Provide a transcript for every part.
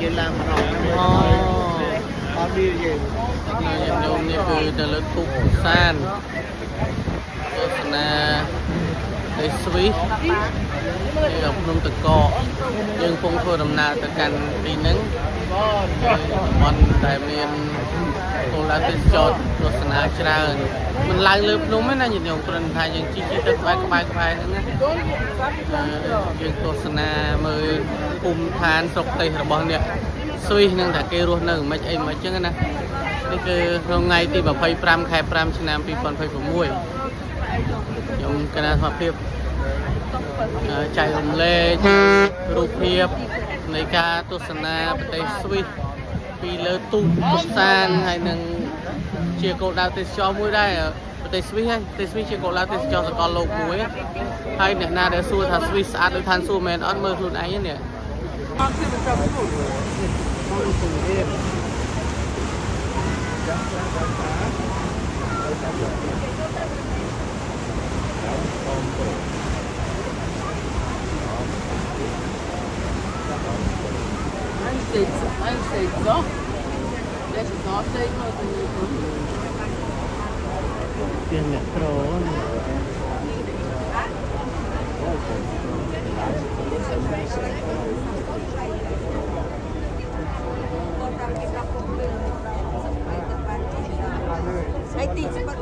យើងឡើងម្ដងអត់ឌីយើងញោមនេះគឺទៅលើទូកសានទស្សនាទៅស្វីសនៅភ្នំតកកយើងកំពុងធ្វើដំណើរទៅកាន់ទីហ្នឹងតំបន់ដែលមានគោលដៅទេសចរទស្សនាច្រើនមិនឡើងលើភ្នំទេណាញាតិញោមគ្រាន់តែយើងជិះទៅក្បែរហ្នឹងណាយើងទស្សនាមើលភូមិឋានស្រុកទេសរបស់អ្នកស្វីសនឹងតែគេរស់នៅមិនអីមិនអញ្ចឹងណានេះគឺក្នុងថ្ងៃទី25ខែ5ឆ្នាំ2026ខ្ញុំគណៈសមាភិបចែករំលែករូបភាពនៃការទស្សនាប្រទេសស្វីសពីលើទូកសានហើយនឹងជាគោលដៅទេសចរមួយដែរប្រទេសស្វីសហើយប្រទេសស្វីសជាគោលដៅទេសចរសកលលោកមួយហើយអ្នកណាដែលសួរថាស្វីសស្អាតដូចឋានសួគ៌មែនអត់មើលខ្លួនឯងនេះanh xịt đó để nó xịt thôi tiền metro Saya tidak sempat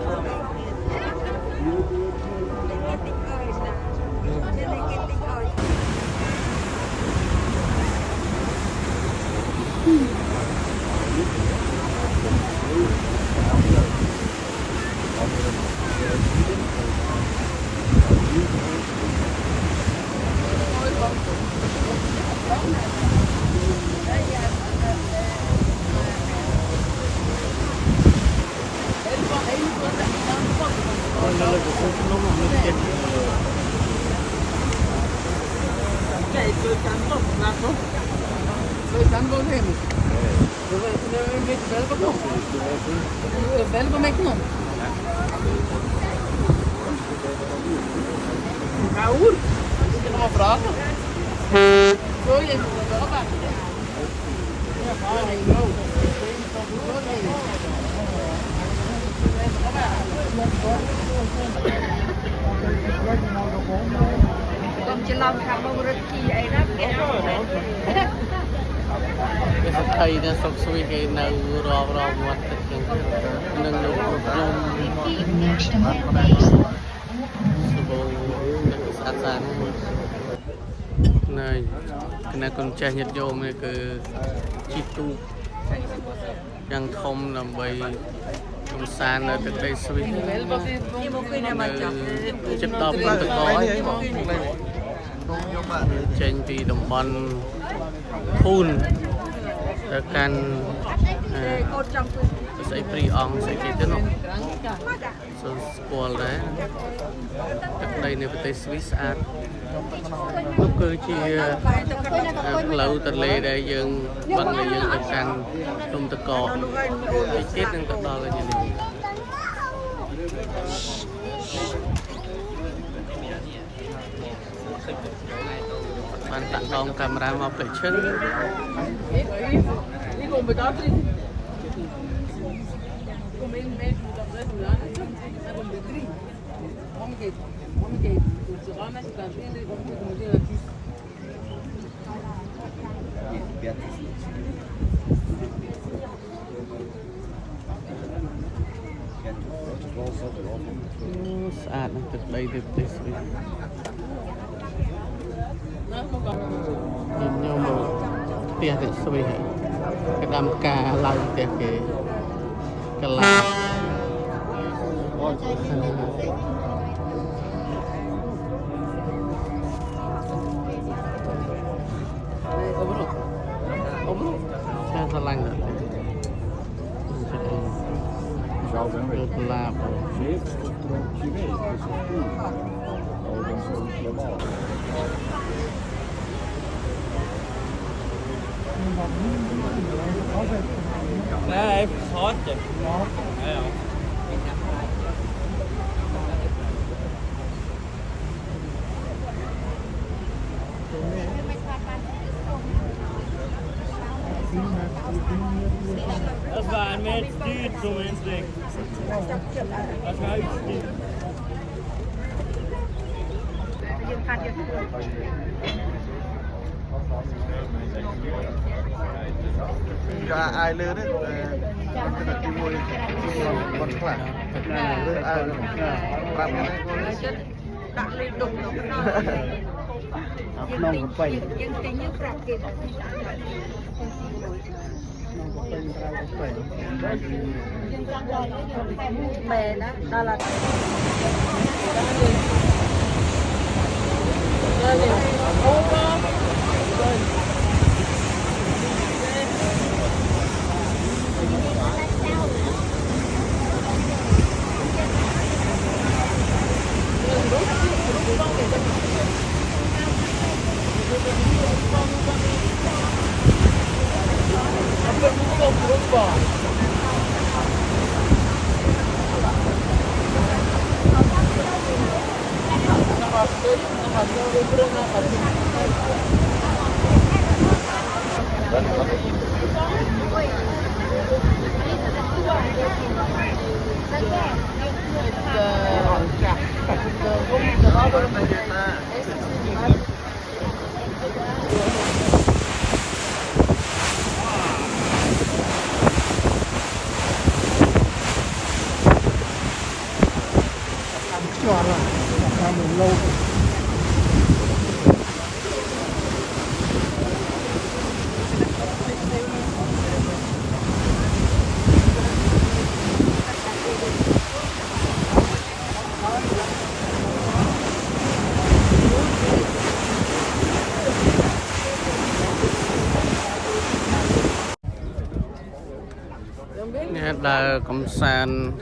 Como é que não? Raul? Você não prova? Foi, ele prova? Con chỉ làm khám ông rất kỳ ấy đó. cái sắp thầy nó sọc xuôi cái nào rò mặt nâng lục nhôm sát sàn này cái này con trai nhật nhôm này cứ chi tu đang thông làm bầy trong sàn ở từ đây xuôi chất đọc nó tự có trên vì đồng bọn phun để can sẽ free on sẽ chỉ tới nó so spoil đấy đây này phải Swiss art lúc cứ chỉ lâu từ lề đây dừng bằng này dừng được can trong tờ cọ cái chết đang tờ to là như này bạn tặng đòn camera mà phải chân saat untuk đây được tes nhìn nhau một tia để xoay cái đám cà lao tia cái lao saya salang được làm em hot chứ. Dat is waar, maar het stuurt zo menselijk. Als je uitstuurt. យើងខាត់យកធ្វើ cho ai lừa đấy cái là chim môi con khỏe lừa ai làm cái này con ដាក់លេដុំទៅក្នុង nông cũng phải យើងទិញយើងប្រាប់គេ nông cũng phải rau cũng phải មែនណាដល់ឡា cho là làm mình lâu nè là cầm sàn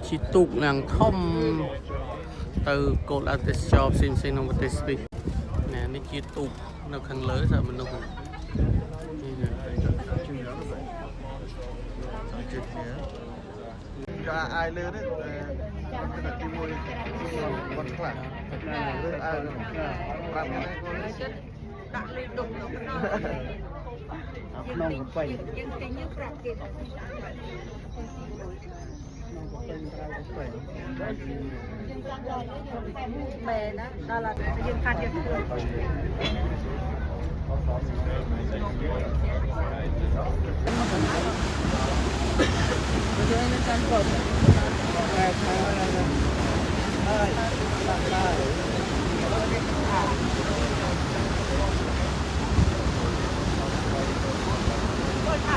chỉ tụt nàng thông từ cột ở tết shop xin không có tết speed nè nó chỉ tụt nó khăn lớn sao mình đâu cho ai lừa đấy cái là chim môi con khỏe lừa ai làm cái này con ដាក់លេដុំទៅក្នុង nông cũng phải យើងទិញយើងប្រាប់គេ nông cũng phải rau cũng phải មែនណាដល់ឡាយើងខាត់យកធ្វើ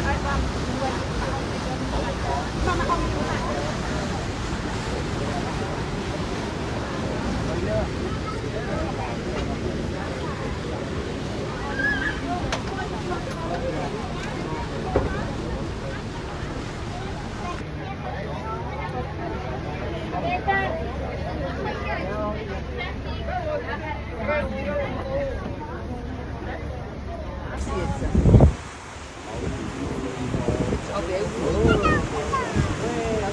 Hãy subscribe cho kênh Ghiền Mì Gõ để không bỏ lỡ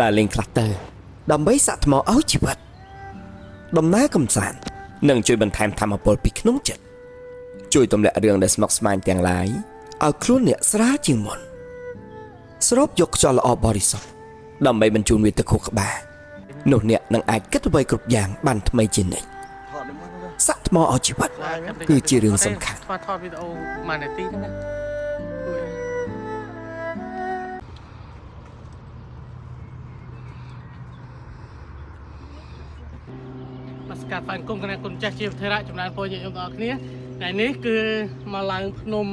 ដែលលេងខ្លះទៅដើម្បីសាក់ថ្មឲ្យជីវិតដំណើរកំសាន្តនឹងជួយបន្ថែមធម៌ពលពីក្នុងចិត្តជួយទម្លាក់រឿងដែលស្មុគស្មាញទាំងឡាយឲ្យខ្លួនអ្នកស្រាលជាងមុនស្រូបយកខ្យល់ល្អបរិសុទ្ធដើម្បីបញ្ជូនវាទៅខួរក្បាលនោះអ្នកនឹងអាចគិតអ្វីគ្រប់យ៉ាងបានថ្មីជានិច្ចសាក់ថ្មឲ្យជីវិតគឺជារឿងសំខាន់ ថតវីដេអូមួយនាទីហ្នឹងណាមកស្កាត់បានគុំគណៈគុណចាស់ជាធរៈចម្រើនពរញាតិញោមទាំងអស់គ្នាថ្ងៃនេះគឺមកឡើងភ្នំ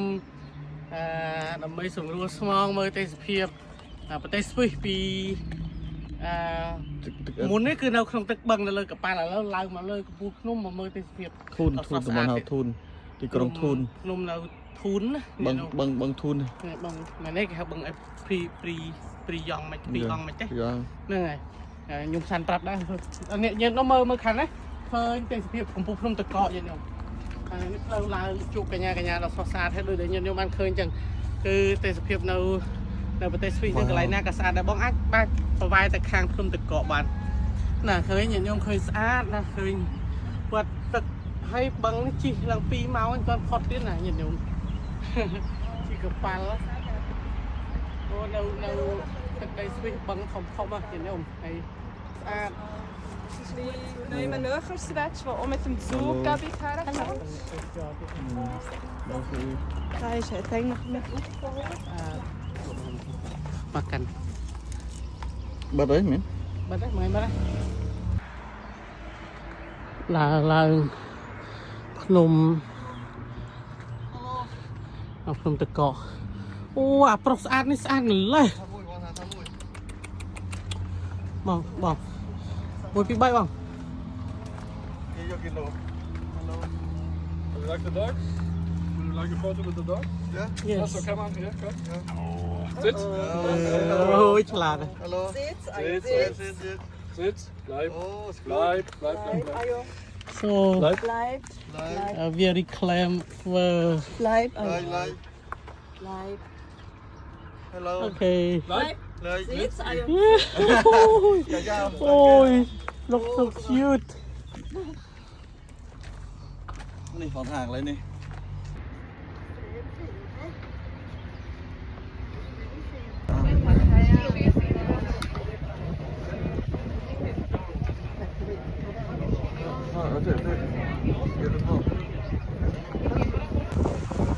ដើម្បីសម្រួលស្មងមើលទេសភាពប្រទេសស្វីសពីមុននេះគឺនៅក្នុងទឹកបឹងនៅលើកប៉ាល់ឥឡូវឡើងមកលើកំពូលភ្នំមកមើលទេសភាពធូនតំបន់ហៅធូនទីក្រុងធូន ភ្នំនៅធូនណា បឹងធូន បឹងម៉ែនេះគេហៅបឹងព្រីយ៉ងមិនព្រីអង្គមិនទេហ្នឹងហើយខ្ញុំសាន់ប្រាប់ដែរអ្នកញ៉ាំនោះមើលខាងនេះឃើញទេសភាពកំពូលភ្នំតកកយើងខ្ញុំហើយនេះផ្លូវឡើងជួបកញ្ញាដល់ស្រស់ស្អាតហើយដូចដែលញ៉ាំបានឃើញអញ្ចឹងគឺទេសភាពនៅប្រទេសស្វីសនឹងកន្លែងណាក៏ស្អាតដែរបងអាចបាទប្រវាយទៅខាងភ្នំតកកបានណាឃើញញ៉ាំឃើញស្អាតណាឃើញពាត់ទឹកហើយបឹងនេះជិះឡើង2ម៉ោងគាត់ផុតទៀតណាញ៉ាំជិះកប៉ាល់អូនៅទឹកដីស្វីសបឹងធំញ៉ាំហើយស្អាត Nee, mijn neugelstretch, om met een zoekgebied te gaan. Daar is het denk nog met opvallen. Makan. Bật đấy miếng. Bật đấy, mời bật đấy. Là Phnom Phnom Tật Cọ. Ô, à, pro sát này sát này. Bông. Mùi phí bay bông. Hello. Would you like the dog? Would you like a photo with the dog? Yeah. Yes. So come on here, come. Yeah. Sit. Ôi, là này. Hello. Sit. Sit. Bleib. Oh, it's Bleib. So, Bleib. very clever. Blijf. Hello. Okay. Bleib. Zit, Ôi, look so cute. Này phóng hàng lên đi.